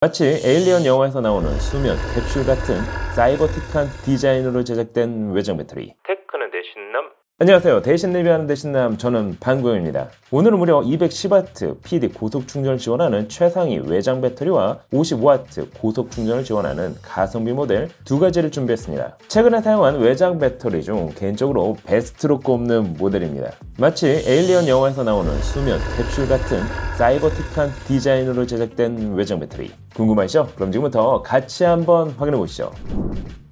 마치 에일리언 영화에서 나오는 수면 캡슐 같은 사이버틱한 디자인으로 제작된 외장 배터리. 테크는 대신남? 안녕하세요. 대신 리뷰하는 대신남, 저는 방구영입니다. 오늘은 무려 210W PD 고속 충전을 지원하는 최상위 외장 배터리와 55W 고속 충전을 지원하는 가성비 모델 두 가지를 준비했습니다. 최근에 사용한 외장 배터리 중 개인적으로 베스트로 꼽는 모델입니다. 마치 에일리언 영화에서 나오는 수면 캡슐 같은 사이버틱한 디자인으로 제작된 외장 배터리. 궁금하시죠? 그럼 지금부터 같이 한번 확인해 보시죠.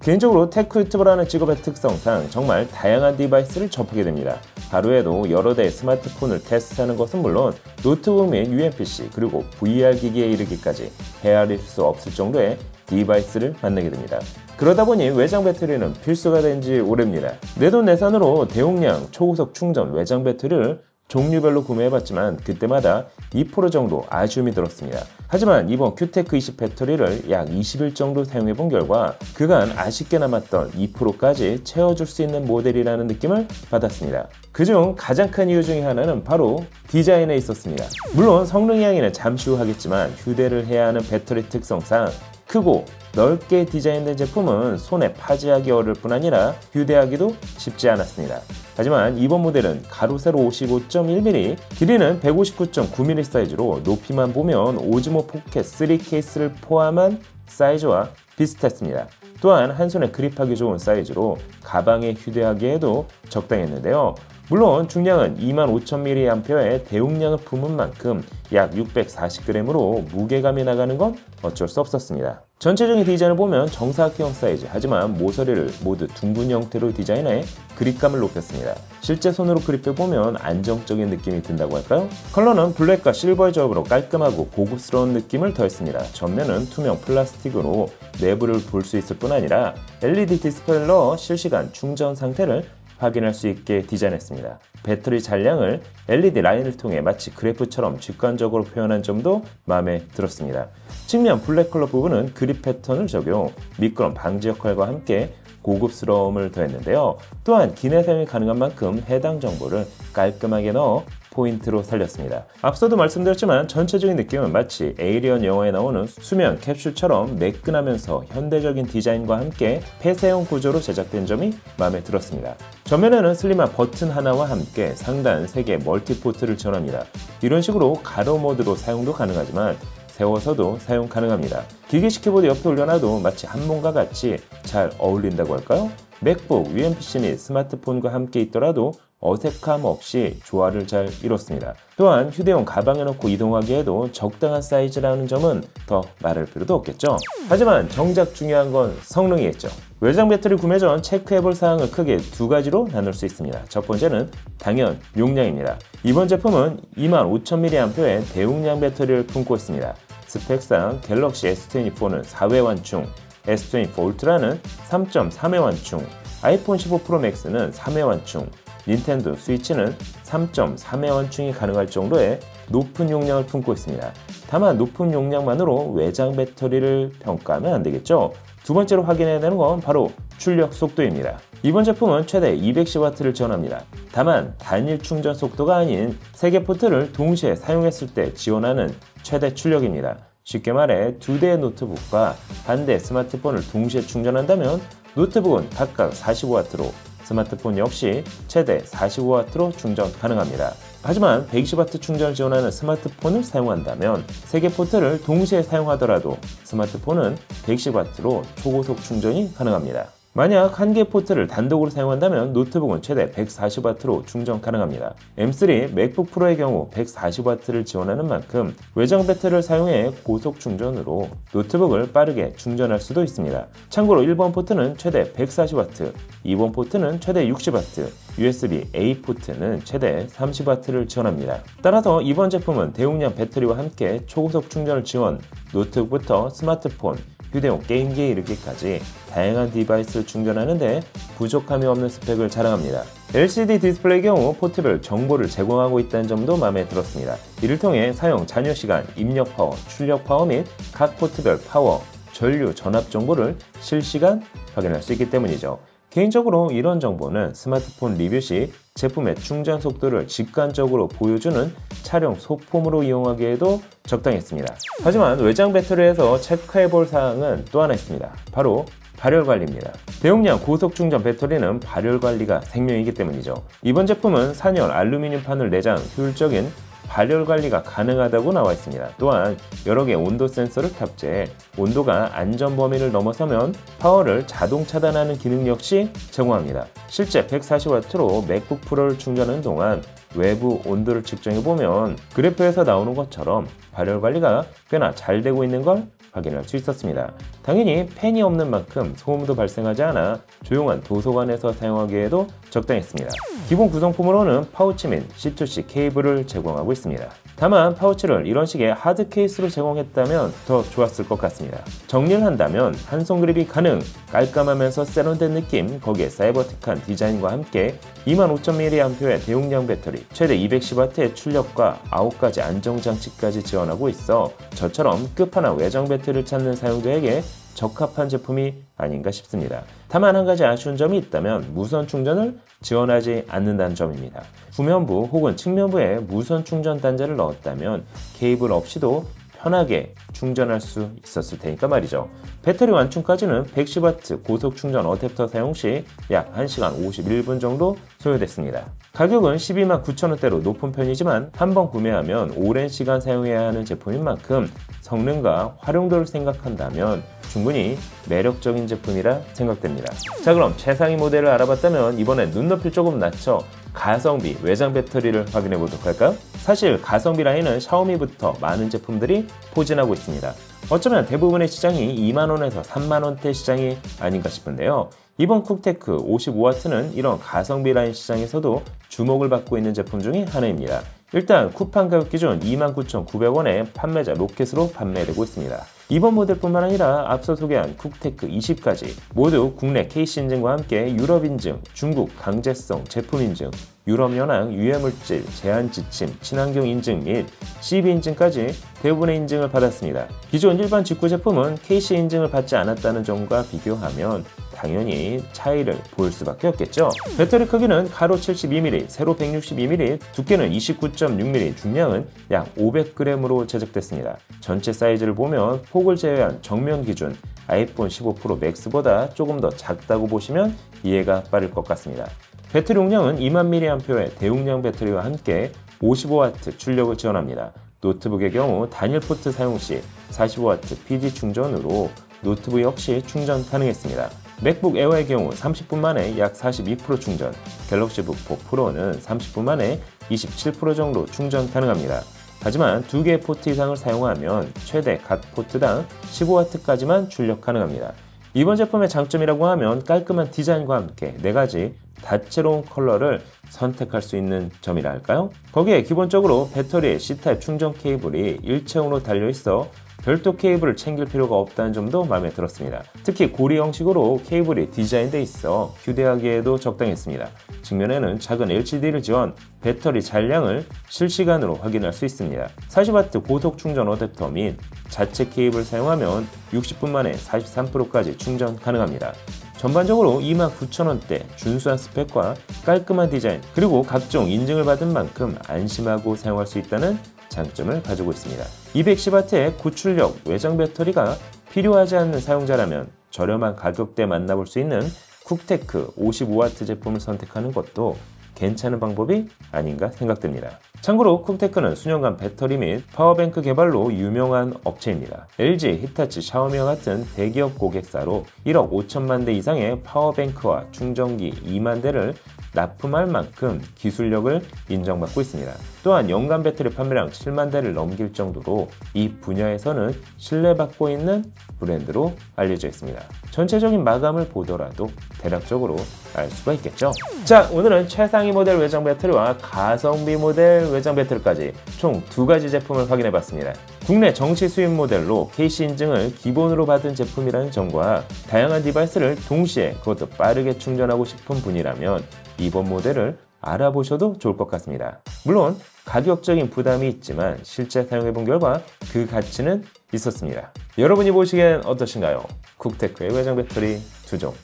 개인적으로 테크 유튜버라는 직업의 특성상 정말 다양한 디바이스를 접하게 됩니다. 하루에도 여러 대의 스마트폰을 테스트하는 것은 물론 노트북 및 UMPC 그리고 VR 기기에 이르기까지 헤아릴 수 없을 정도의 디바이스를 만나게 됩니다. 그러다 보니 외장 배터리는 필수가 된 지 오래입니다. 내돈내산으로 대용량 초고속 충전 외장 배터리를 종류별로 구매해봤지만 그때마다 2% 정도 아쉬움이 들었습니다. 하지만 이번 큐테크20 배터리를 약 20일 정도 사용해본 결과 그간 아쉽게 남았던 2%까지 채워줄 수 있는 모델이라는 느낌을 받았습니다. 그중 가장 큰 이유 중에 하나는 바로 디자인에 있었습니다. 물론 성능 이야기는 잠시 후 하겠지만 휴대를 해야 하는 배터리 특성상 크고 넓게 디자인된 제품은 손에 파지하기 어려울 뿐 아니라 휴대하기도 쉽지 않았습니다. 하지만 이번 모델은 가로 세로 55.1mm, 길이는 159.9mm 사이즈로 높이만 보면 오즈모 포켓 3 케이스를 포함한 사이즈와 비슷했습니다. 또한 한 손에 그립하기 좋은 사이즈로 가방에 휴대하기에도 적당했는데요. 물론 중량은 25,000mAh의 대용량을 품은 만큼 약 640g으로 무게감이 나가는 건 어쩔 수 없었습니다. 전체적인 디자인을 보면 정사각형 사이즈, 하지만 모서리를 모두 둥근 형태로 디자인해 그립감을 높였습니다. 실제 손으로 그립해보면 안정적인 느낌이 든다고 할까요? 컬러는 블랙과 실버의 조합으로 깔끔하고 고급스러운 느낌을 더했습니다. 전면은 투명 플라스틱으로 내부를 볼 수 있을 뿐 아니라 LED 디스플레이를 넣어 실시간 충전 상태를 확인할 수 있게 디자인했습니다. 배터리 잔량을 LED 라인을 통해 마치 그래프처럼 직관적으로 표현한 점도 마음에 들었습니다. 측면 블랙 컬러 부분은 그립 패턴을 적용, 미끄럼 방지 역할과 함께 고급스러움을 더했는데요. 또한 기내 사용이 가능한 만큼 해당 정보를 깔끔하게 넣어 포인트로 살렸습니다. 앞서도 말씀드렸지만 전체적인 느낌은 마치 에일리언 영화에 나오는 수면 캡슐처럼 매끈하면서 현대적인 디자인과 함께 폐쇄형 구조로 제작된 점이 마음에 들었습니다. 전면에는 슬림한 버튼 하나와 함께 상단 3개 멀티포트를 지원합니다. 이런 식으로 가로 모드로 사용도 가능하지만 세워서도 사용 가능합니다. 기기식 키보드 옆에 올려놔도 마치 한몸과 같이 잘 어울린다고 할까요? 맥북, UMPC 및 스마트폰과 함께 있더라도 어색함 없이 조화를 잘 이뤘습니다. 또한 휴대용 가방에 넣고 이동하기에도 적당한 사이즈라는 점은 더 말할 필요도 없겠죠. 하지만 정작 중요한 건 성능이겠죠. 외장 배터리 구매 전 체크해볼 사항을 크게 두 가지로 나눌 수 있습니다. 첫 번째는 당연 용량입니다. 이번 제품은 25,000mAh의 대용량 배터리를 품고 있습니다. 스펙상 갤럭시 S24는 4회완충, S24 울트라는 3.3회완충, 아이폰 15 프로 맥스는 3회완충, 닌텐도 스위치는 3.3회완충이 가능할 정도의 높은 용량을 품고 있습니다. 다만 높은 용량만으로 외장 배터리를 평가하면 안 되겠죠. 두 번째로 확인해야 되는 건 바로 출력 속도입니다. 이번 제품은 최대 210W를 지원합니다. 다만 단일 충전 속도가 아닌 3개 포트를 동시에 사용했을 때 지원하는 최대 출력입니다. 쉽게 말해 2대의 노트북과 1대 스마트폰을 동시에 충전한다면 노트북은 각각 45W로 스마트폰 역시 최대 45W로 충전 가능합니다. 하지만 120W 충전을 지원하는 스마트폰을 사용한다면 3개 포트를 동시에 사용하더라도 스마트폰은 110W로 초고속 충전이 가능합니다. 만약 1개 포트를 단독으로 사용한다면 노트북은 최대 140W로 충전 가능합니다. M3 맥북 프로의 경우 140W를 지원하는 만큼 외장 배터리를 사용해 고속 충전으로 노트북을 빠르게 충전할 수도 있습니다. 참고로 1번 포트는 최대 140W, 2번 포트는 최대 60W, USB-A 포트는 최대 30W를 지원합니다. 따라서 이번 제품은 대용량 배터리와 함께 초고속 충전을 지원, 노트북부터 스마트폰, 휴대용 게임기에 이르기까지 다양한 디바이스를 충전하는데 부족함이 없는 스펙을 자랑합니다. LCD 디스플레이의 경우 포트별 정보를 제공하고 있다는 점도 마음에 들었습니다. 이를 통해 사용 잔여시간, 입력 파워, 출력 파워 및 각 포트별 파워, 전류, 전압 정보를 실시간 확인할 수 있기 때문이죠. 개인적으로 이런 정보는 스마트폰 리뷰 시 제품의 충전 속도를 직관적으로 보여주는 차량 소품으로 이용하기에도 적당했습니다. 하지만 외장 배터리에서 체크해볼 사항은 또 하나 있습니다. 바로 발열 관리입니다. 대용량 고속 충전 배터리는 발열 관리가 생명이기 때문이죠. 이번 제품은 산열 알루미늄판을 내장 효율적인 발열 관리가 가능하다고 나와 있습니다. 또한 여러 개의 온도 센서를 탑재해 온도가 안전 범위를 넘어서면 파워를 자동 차단하는 기능 역시 제공합니다. 실제 140W로 맥북 프로를 충전하는 동안 외부 온도를 측정해보면 그래프에서 나오는 것처럼 발열 관리가 꽤나 잘 되고 있는 걸 확인할 수 있었습니다. 당연히 팬이 없는 만큼 소음도 발생하지 않아 조용한 도서관에서 사용하기에도 적당했습니다. 기본 구성품으로는 파우치 및 C2C 케이블을 제공하고 있습니다. 다만 파우치를 이런 식의 하드 케이스로 제공했다면 더 좋았을 것 같습니다. 정리를 한다면 한 손 그립이 가능, 깔끔하면서 세련된 느낌, 거기에 사이버틱한 디자인과 함께 25,000mAh의 대용량 배터리, 최대 210W의 출력과 9가지 안정장치까지 지원하고 있어 저처럼 끝판왕 외장 배터리를 찾는 사용자에게 적합한 제품이 아닌가 싶습니다. 다만 한 가지 아쉬운 점이 있다면 무선 충전을 지원하지 않는다는 점입니다. 후면부 혹은 측면부에 무선 충전 단자를 넣었다면 케이블 없이도 편하게 충전할 수 있었을 테니까 말이죠. 배터리 완충까지는 110W 고속 충전 어댑터 사용 시 약 1시간 51분 정도 소요됐습니다. 가격은 129,000원대로 높은 편이지만 한번 구매하면 오랜 시간 사용해야 하는 제품인 만큼 성능과 활용도를 생각한다면 충분히 매력적인 제품이라 생각됩니다. 자, 그럼 최상위 모델을 알아봤다면 이번엔 눈높이를 조금 낮춰 가성비 외장 배터리를 확인해 보도록 할까요? 사실 가성비 라인은 샤오미부터 많은 제품들이 포진하고 있습니다. 어쩌면 대부분의 시장이 2만원에서 3만원대 시장이 아닌가 싶은데요. 이번 쿡테크 55W는 이런 가성비 라인 시장에서도 주목을 받고 있는 제품 중에 하나입니다. 일단 쿠팡 가격 기준 29,900원에 판매자 로켓으로 판매되고 있습니다. 이번 모델뿐만 아니라 앞서 소개한 쿡테크 20까지 모두 국내 KC 인증과 함께 유럽 인증, 중국 강제성 제품 인증, 유럽연합 유해물질 제한 지침, 친환경 인증 및 CB 인증까지 대부분의 인증을 받았습니다. 기존 일반 직구 제품은 KC 인증을 받지 않았다는 점과 비교하면 당연히 차이를 보일 수밖에 없겠죠. 배터리 크기는 가로 72mm, 세로 162mm, 두께는 29.6mm, 중량은 약 500g으로 제작됐습니다. 전체 사이즈를 보면 폭을 제외한 정면 기준 아이폰 15 프로 맥스보다 조금 더 작다고 보시면 이해가 빠를 것 같습니다. 배터리 용량은 20,000mAh의 대용량 배터리와 함께 55W 출력을 지원합니다. 노트북의 경우 단일 포트 사용 시 45W PD 충전으로 노트북 역시 충전 가능했습니다. 맥북 에어의 경우 30분 만에 약 42% 충전, 갤럭시북 4 프로는 30분 만에 27% 정도 충전 가능합니다. 하지만 2개의 포트 이상을 사용하면 최대 각 포트당 15W까지만 출력 가능합니다. 이번 제품의 장점이라고 하면 깔끔한 디자인과 함께 4가지 다채로운 컬러를 선택할 수 있는 점이라 할까요? 거기에 기본적으로 배터리에 C타입 충전 케이블이 일체형으로 달려있어 별도 케이블을 챙길 필요가 없다는 점도 마음에 들었습니다. 특히 고리 형식으로 케이블이 디자인되어 있어 휴대하기에도 적당했습니다. 측면에는 작은 LCD를 지원, 배터리 잔량을 실시간으로 확인할 수 있습니다. 40W 고속 충전 어댑터 및 자체 케이블 사용하면 60분 만에 43%까지 충전 가능합니다. 전반적으로 29,000원대 준수한 스펙과 깔끔한 디자인, 그리고 각종 인증을 받은 만큼 안심하고 사용할 수 있다는 장점을 가지고 있습니다. 210W의 고출력 외장 배터리가 필요하지 않는 사용자라면 저렴한 가격대에 만나볼 수 있는 쿡테크 55W 제품을 선택하는 것도 괜찮은 방법이 아닌가 생각됩니다. 참고로 쿡테크는 수년간 배터리 및 파워뱅크 개발로 유명한 업체입니다. LG, 히타치, 샤오미와 같은 대기업 고객사로 1억 5천만 대 이상의 파워뱅크와 충전기 2만 대를 납품할 만큼 기술력을 인정받고 있습니다. 또한 연간 배터리 판매량 7만 대를 넘길 정도로 이 분야에서는 신뢰받고 있는 브랜드로 알려져 있습니다. 전체적인 마감을 보더라도 대략적으로 알 수가 있겠죠. 자, 오늘은 최상위 모델 외장 배터리와 가성비 모델 외장 배터리까지 총 2가지 제품을 확인해봤습니다. 국내 정식 수입 모델로 KC 인증을 기본으로 받은 제품이라는 점과 다양한 디바이스를 동시에 그것도 빠르게 충전하고 싶은 분이라면 이번 모델을 알아보셔도 좋을 것 같습니다. 물론 가격적인 부담이 있지만 실제 사용해본 결과 그 가치는 있었습니다. 여러분이 보시기엔 어떠신가요? 쿡테크의 외장 배터리 2종.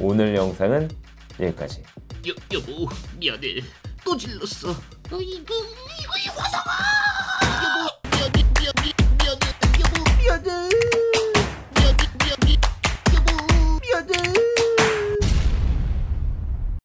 오늘 영상은 여기까지. 여보, 미안해. 또 질렀어. 이거 이 화상아!